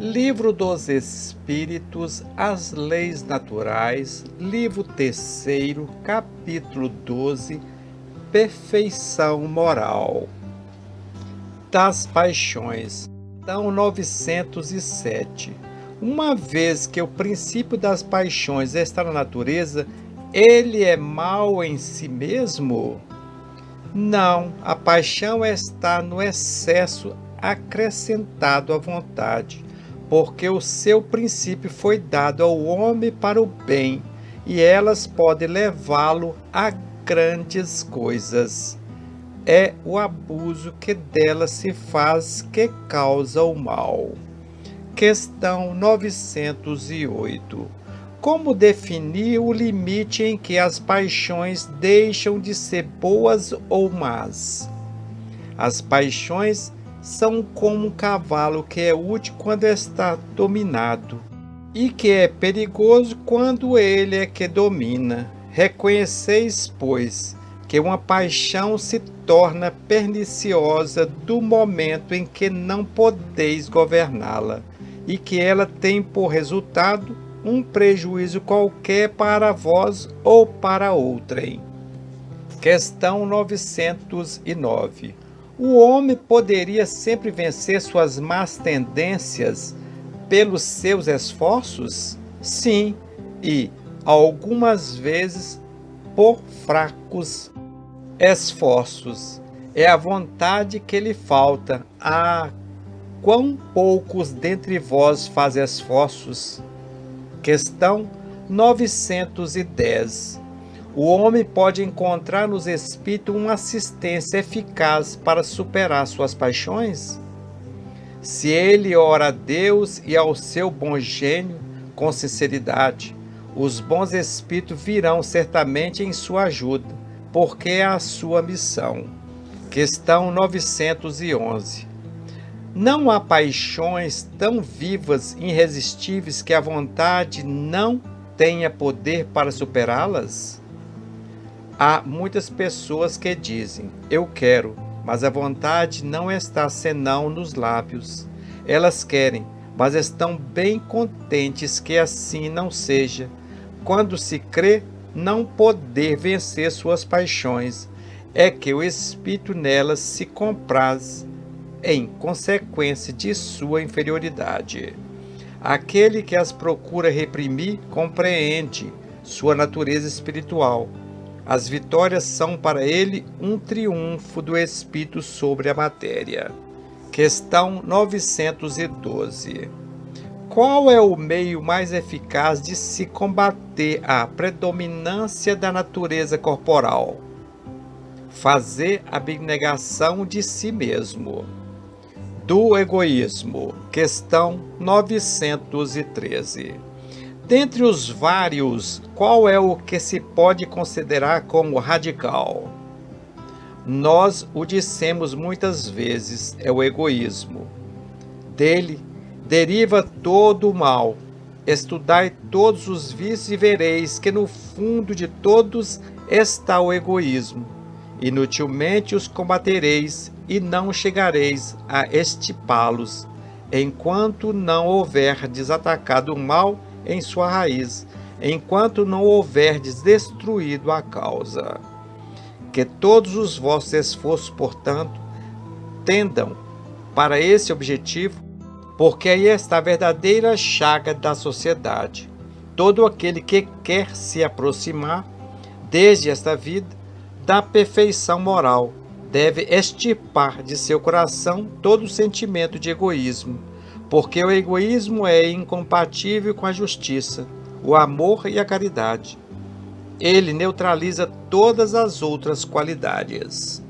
Livro dos Espíritos, as Leis Naturais, livro 3º, capítulo 12, Perfeição Moral. Das Paixões, questão 907. Uma vez que o princípio das paixões está na natureza, ele é mau em si mesmo? Não, a paixão está no excesso acrescentado à vontade, porque o seu princípio foi dado ao homem para o bem, e elas podem levá-lo a grandes coisas. É o abuso que delas se faz que causa o mal. Questão 908. Como definir o limite em que as paixões deixam de ser boas ou más? As paixões são como um cavalo que é útil quando está dominado e que é perigoso quando ele é que domina. Reconheceis, pois, que uma paixão se torna perniciosa do momento em que não podeis governá-la e que ela tem por resultado um prejuízo qualquer para vós ou para outrem. Questão 909. O homem poderia sempre vencer suas más tendências pelos seus esforços? Sim, e algumas vezes por fracos esforços. É a vontade que lhe falta. Quão poucos dentre vós fazem esforços? Questão 910. O homem pode encontrar nos espíritos uma assistência eficaz para superar suas paixões? Se ele ora a Deus e ao seu bom gênio com sinceridade, os bons espíritos virão certamente em sua ajuda, porque é a sua missão. Questão 911. Não há paixões tão vivas e irresistíveis que a vontade não tenha poder para superá-las? Há muitas pessoas que dizem, eu quero, mas a vontade não está senão nos lábios. Elas querem, mas estão bem contentes que assim não seja, quando se crê não poder vencer suas paixões, é que o espírito nelas se compraz, em consequência de sua inferioridade. Aquele que as procura reprimir compreende sua natureza espiritual. As vitórias são para ele um triunfo do espírito sobre a matéria. Questão 912. Qual é o meio mais eficaz de se combater a predominância da natureza corporal? Fazer abnegação de si mesmo. Do egoísmo. Questão 913. Dentre os vários, qual é o que se pode considerar como radical? Nós o dissemos muitas vezes, é o egoísmo. Dele deriva todo o mal. Estudai todos os vícios e vereis que no fundo de todos está o egoísmo. Inutilmente os combatereis e não chegareis a extirpá-los, enquanto não houverdes atacado o mal em sua raiz, enquanto não houverdes destruído a causa. Que todos os vossos esforços, portanto, tendam para esse objetivo, porque aí está a verdadeira chaga da sociedade. Todo aquele que quer se aproximar, desde esta vida, da perfeição moral, deve extirpar de seu coração todo sentimento de egoísmo, porque o egoísmo é incompatível com a justiça, o amor e a caridade. Ele neutraliza todas as outras qualidades.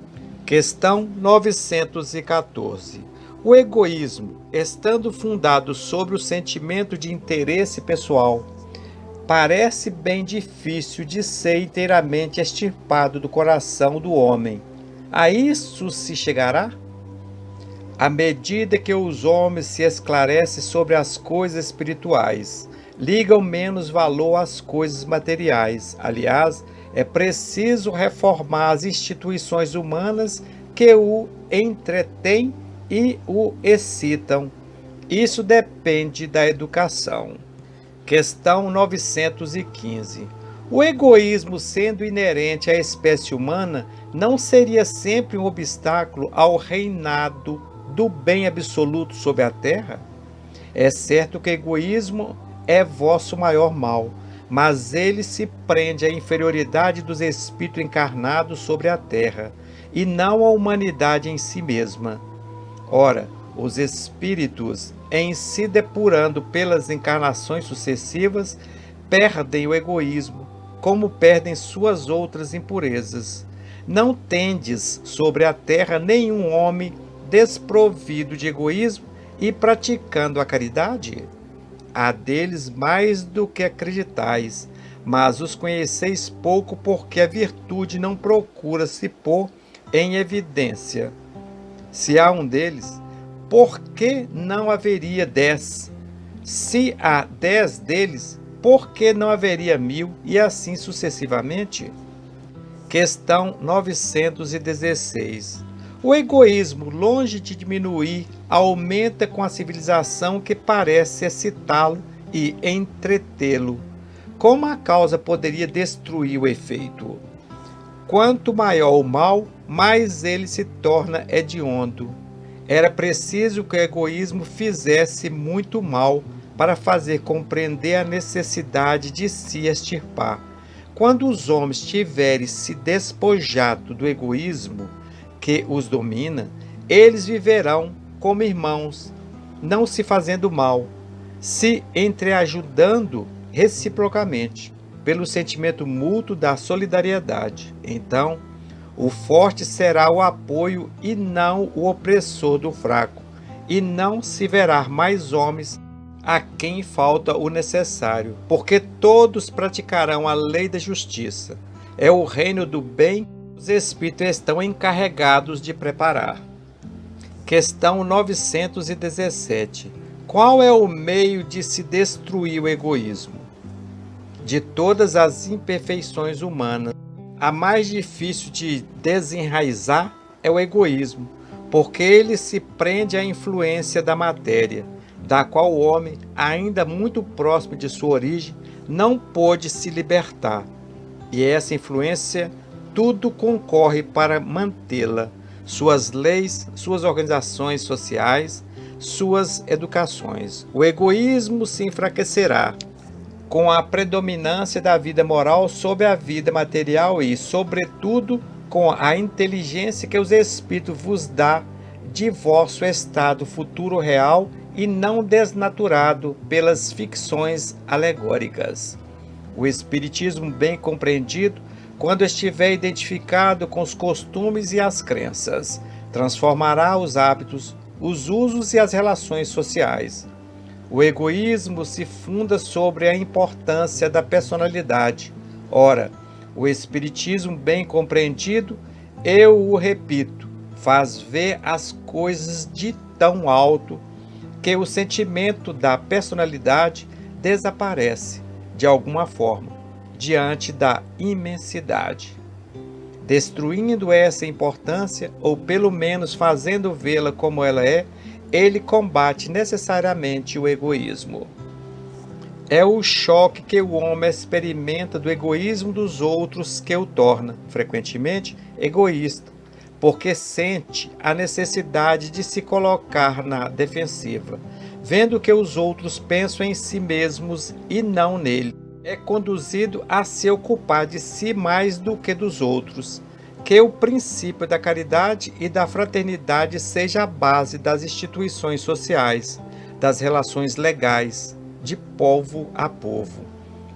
Questão 914. O egoísmo, estando fundado sobre o sentimento de interesse pessoal, parece bem difícil de ser inteiramente extirpado do coração do homem. A isso se chegará? À medida que os homens se esclarecem sobre as coisas espirituais, ligam menos valor às coisas materiais. Aliás, é preciso reformar as instituições humanas que o entretêm e o excitam. Isso depende da educação. Questão 915. O egoísmo, sendo inerente à espécie humana, não seria sempre um obstáculo ao reinado do bem absoluto sobre a terra? É certo que o egoísmo é vosso maior mal, mas ele se prende à inferioridade dos espíritos encarnados sobre a terra, e não à humanidade em si mesma. Ora, os espíritos, em se depurando pelas encarnações sucessivas, perdem o egoísmo, como perdem suas outras impurezas. Não tendes sobre a terra nenhum homem desprovido de egoísmo e praticando a caridade? Há deles mais do que acreditais, mas os conheceis pouco, porque a virtude não procura se pôr em evidência. Se há um deles, por que não haveria 10? Se há 10 deles, por que não haveria 1000 e assim sucessivamente? Questão 916. O egoísmo, longe de diminuir, aumenta com a civilização que parece excitá-lo e entretê-lo. Como a causa poderia destruir o efeito? Quanto maior o mal, mais ele se torna hediondo. Era preciso que o egoísmo fizesse muito mal para fazer compreender a necessidade de se extirpar. Quando os homens tiverem se despojado do egoísmo que os domina, eles viverão como irmãos, não se fazendo mal, se entreajudando reciprocamente, pelo sentimento mútuo da solidariedade. Então, o forte será o apoio e não o opressor do fraco, e não se verá mais homens a quem falta o necessário, porque todos praticarão a lei da justiça. É o reino do bem que os espíritos estão encarregados de preparar. Questão 917. Qual é o meio de se destruir o egoísmo? De todas as imperfeições humanas, a mais difícil de desenraizar é o egoísmo, porque ele se prende à influência da matéria, da qual o homem, ainda muito próximo de sua origem, não pôde se libertar. E essa influência tudo concorre para mantê-la: suas leis, suas organizações sociais, suas educações. O egoísmo se enfraquecerá com a predominância da vida moral sobre a vida material e, sobretudo, com a inteligência que os Espíritos vos dá de vosso estado futuro real e não desnaturado pelas ficções alegóricas. O Espiritismo bem compreendido, quando estiver identificado com os costumes e as crenças, transformará os hábitos, os usos e as relações sociais. O egoísmo se funda sobre a importância da personalidade. Ora, o Espiritismo bem compreendido, eu o repito, faz ver as coisas de tão alto que o sentimento da personalidade desaparece, de alguma forma, diante da imensidade. Destruindo essa importância, ou pelo menos fazendo vê-la como ela é, ele combate necessariamente o egoísmo. É o choque que o homem experimenta do egoísmo dos outros que o torna, frequentemente, egoísta, porque sente a necessidade de se colocar na defensiva, vendo que os outros pensam em si mesmos e não nele. É conduzido a se ocupar de si mais do que dos outros. Que o princípio da caridade e da fraternidade seja a base das instituições sociais, das relações legais, de povo a povo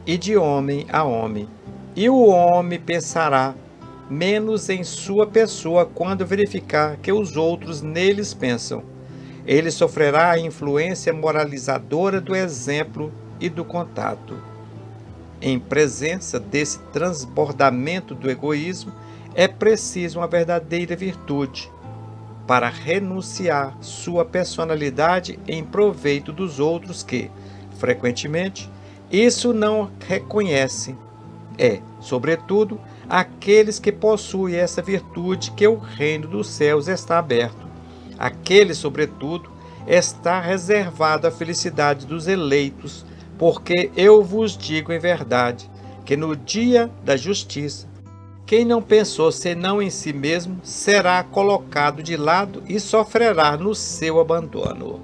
e de homem a homem. E o homem pensará menos em sua pessoa quando verificar que os outros neles pensam. Ele sofrerá a influência moralizadora do exemplo e do contato. Em presença desse transbordamento do egoísmo, é preciso uma verdadeira virtude para renunciar sua personalidade em proveito dos outros que, frequentemente, isso não reconhecem. É, sobretudo, aqueles que possuem essa virtude que o reino dos céus está aberto. Aqueles, sobretudo, está reservado à felicidade dos eleitos, porque eu vos digo em verdade, que no dia da justiça, quem não pensou senão em si mesmo, será colocado de lado e sofrerá no seu abandono.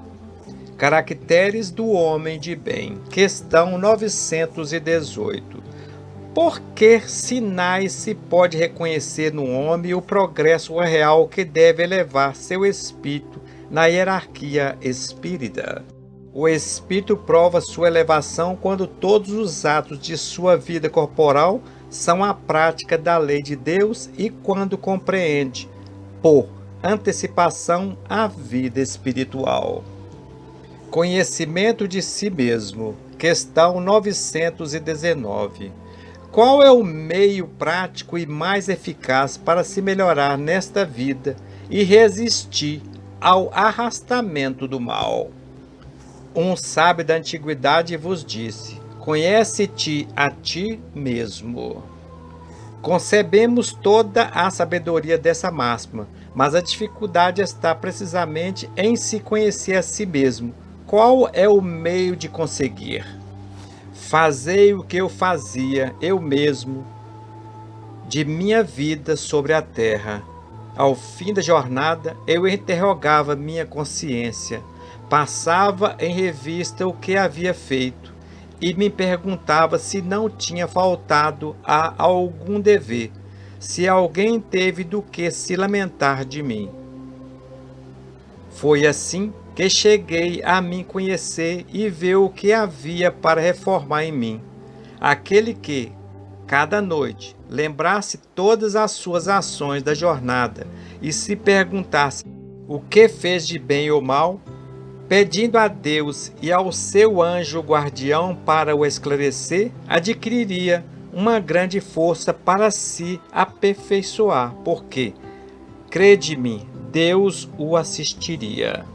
Caracteres do homem de bem. Questão 918. Por que sinais se pode reconhecer no homem o progresso real que deve elevar seu espírito na hierarquia espírita? O espírito prova sua elevação quando todos os atos de sua vida corporal são a prática da lei de Deus e quando compreende, por antecipação, a vida espiritual. Conhecimento de si mesmo. Questão 919. Qual é o meio prático e mais eficaz para se melhorar nesta vida e resistir ao arrastamento do mal? Um sábio da antiguidade vos disse: conhece-te a ti mesmo. Concebemos toda a sabedoria dessa máxima, mas a dificuldade está precisamente em se conhecer a si mesmo. Qual é o meio de conseguir? Fazei o que eu fazia eu mesmo de minha vida sobre a terra. Ao fim da jornada, eu interrogava minha consciência, passava em revista o que havia feito e me perguntava se não tinha faltado a algum dever, se alguém teve do que se lamentar de mim. Foi assim que cheguei a me conhecer e ver o que havia para reformar em mim. Aquele que, cada noite, lembrasse todas as suas ações da jornada e se perguntasse o que fez de bem ou mal, pedindo a Deus e ao seu anjo guardião para o esclarecer, adquiriria uma grande força para se aperfeiçoar, porque, crede-me, Deus o assistiria.